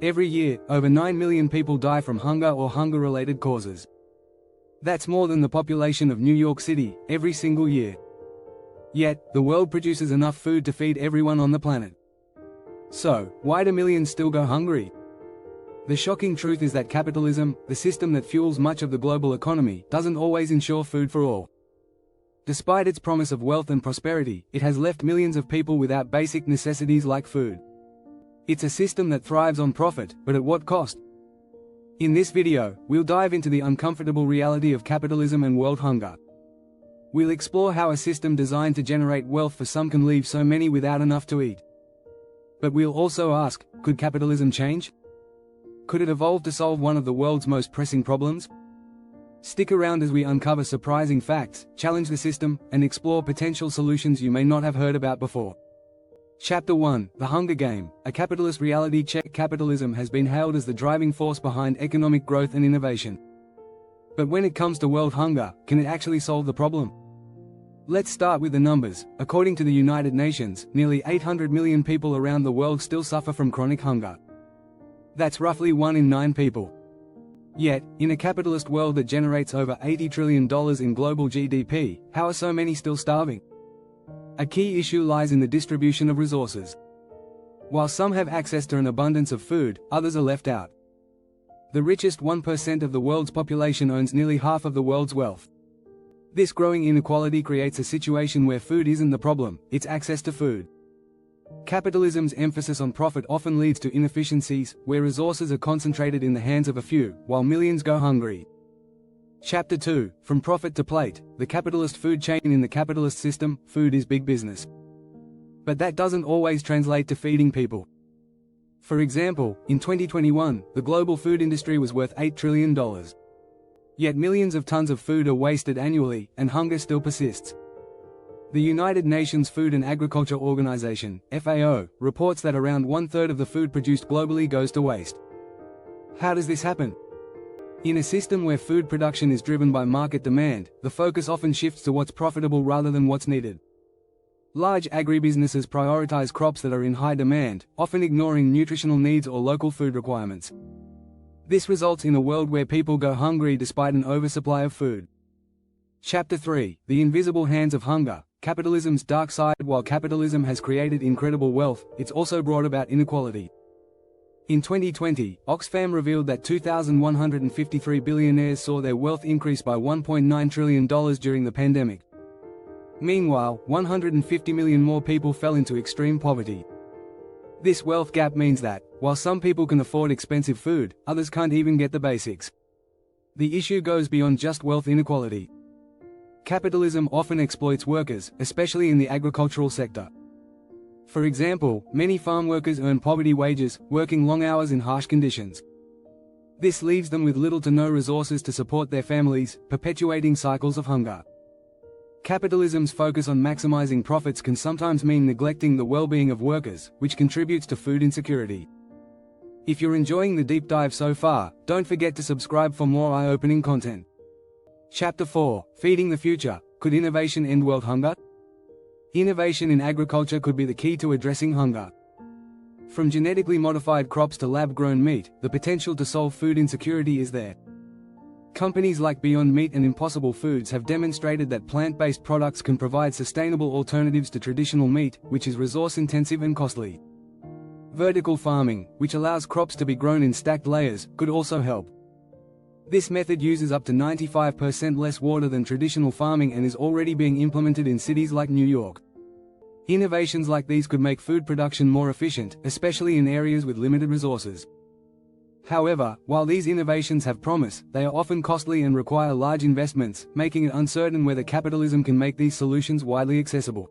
Every year, over 9 million people die from hunger or hunger-related causes. That's more than the population of New York City, every single year. Yet, the world produces enough food to feed everyone on the planet. So, why do millions still go hungry? The shocking truth is that capitalism, the system that fuels much of the global economy, doesn't always ensure food for all. Despite its promise of wealth and prosperity, it has left millions of people without basic necessities like food. It's a system that thrives on profit, but at what cost? In this video, we'll dive into the uncomfortable reality of capitalism and world hunger. We'll explore how a system designed to generate wealth for some can leave so many without enough to eat. But we'll also ask, could capitalism change? Could it evolve to solve one of the world's most pressing problems? Stick around as we uncover surprising facts, challenge the system, and explore potential solutions you may not have heard about before. Chapter 1: The Hunger Game, a capitalist reality check. Capitalism has been hailed as the driving force behind economic growth and innovation. But when it comes to world hunger, can it actually solve the problem? Let's start with the numbers. According to the United Nations, nearly 800 million people around the world still suffer from chronic hunger. That's roughly 1 in 9 people. Yet, in a capitalist world that generates over $80 trillion in global GDP, how are so many still starving? A key issue lies in the distribution of resources. While some have access to an abundance of food, others are left out. The richest 1% of the world's population owns nearly half of the world's wealth. This growing inequality creates a situation where food isn't the problem, it's access to food. Capitalism's emphasis on profit often leads to inefficiencies, where resources are concentrated in the hands of a few, while millions go hungry. Chapter 2: From Profit to Plate, the capitalist food chain. In the capitalist system, food is big business. But that doesn't always translate to feeding people. For example, in 2021, the global food industry was worth $8 trillion. Yet millions of tons of food are wasted annually, and hunger still persists. The United Nations Food and Agriculture Organization, FAO, reports that around 1/3 of the food produced globally goes to waste. How does this happen? In a system where food production is driven by market demand, the focus often shifts to what's profitable rather than what's needed. Large agribusinesses prioritize crops that are in high demand, often ignoring nutritional needs or local food requirements. This results in a world where people go hungry despite an oversupply of food. Chapter 3: The Invisible Hands of Hunger, Capitalism's Dark Side. While capitalism has created incredible wealth, it's also brought about inequality. In 2020, Oxfam revealed that 2,153 billionaires saw their wealth increase by $1.9 trillion during the pandemic. Meanwhile, 150 million more people fell into extreme poverty. This wealth gap means that, while some people can afford expensive food, others can't even get the basics. The issue goes beyond just wealth inequality. Capitalism often exploits workers, especially in the agricultural sector. For example, many farm workers earn poverty wages, working long hours in harsh conditions. This leaves them with little to no resources to support their families, perpetuating cycles of hunger. Capitalism's focus on maximizing profits can sometimes mean neglecting the well-being of workers, which contributes to food insecurity. If you're enjoying the deep dive so far, don't forget to subscribe for more eye-opening content. Chapter 4: Feeding the Future, Could Innovation End World Hunger? Innovation in agriculture could be the key to addressing hunger. From genetically modified crops to lab-grown meat, the potential to solve food insecurity is there. Companies like Beyond Meat and Impossible Foods have demonstrated that plant-based products can provide sustainable alternatives to traditional meat, which is resource-intensive and costly. Vertical farming, which allows crops to be grown in stacked layers, could also help. This method uses up to 95% less water than traditional farming and is already being implemented in cities like New York. Innovations like these could make food production more efficient, especially in areas with limited resources. However, while these innovations have promise, they are often costly and require large investments, making it uncertain whether capitalism can make these solutions widely accessible.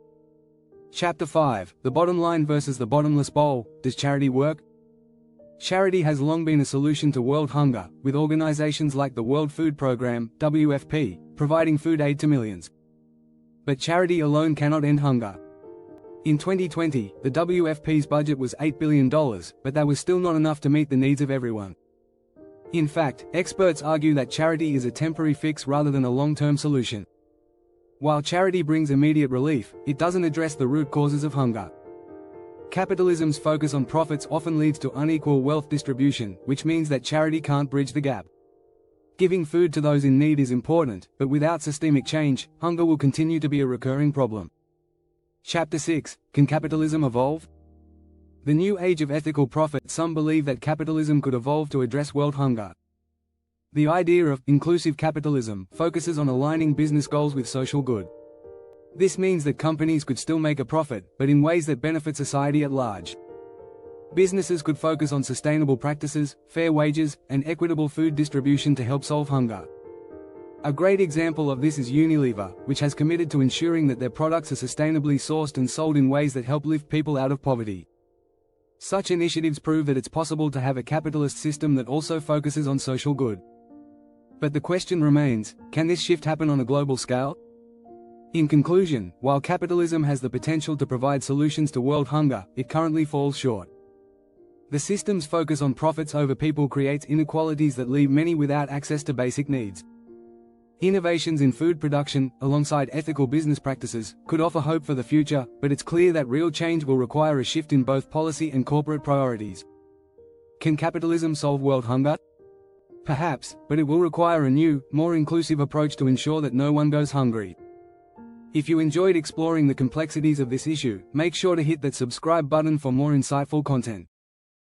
Chapter 5: The Bottom Line versus the Bottomless Bowl, Does Charity Work? Charity has long been a solution to world hunger, with organizations like the World Food Programme, WFP, providing food aid to millions. But charity alone cannot end hunger. In 2020, the WFP's budget was $8 billion, but that was still not enough to meet the needs of everyone. In fact, experts argue that charity is a temporary fix rather than a long-term solution. While charity brings immediate relief, it doesn't address the root causes of hunger. Capitalism's focus on profits often leads to unequal wealth distribution, which means that charity can't bridge the gap. Giving food to those in need is important, but without systemic change, hunger will continue to be a recurring problem. Chapter 6: Can capitalism evolve? The new age of ethical profit. Some believe that capitalism could evolve to address world hunger. The idea of inclusive capitalism focuses on aligning business goals with social good. This means that companies could still make a profit, but in ways that benefit society at large. Businesses could focus on sustainable practices, fair wages, and equitable food distribution to help solve hunger. A great example of this is Unilever, which has committed to ensuring that their products are sustainably sourced and sold in ways that help lift people out of poverty. Such initiatives prove that it's possible to have a capitalist system that also focuses on social good. But the question remains, can this shift happen on a global scale? In conclusion, while capitalism has the potential to provide solutions to world hunger, it currently falls short. The system's focus on profits over people creates inequalities that leave many without access to basic needs. Innovations in food production, alongside ethical business practices, could offer hope for the future, but it's clear that real change will require a shift in both policy and corporate priorities. Can capitalism solve world hunger? Perhaps, but it will require a new, more inclusive approach to ensure that no one goes hungry. If you enjoyed exploring the complexities of this issue, make sure to hit that subscribe button for more insightful content.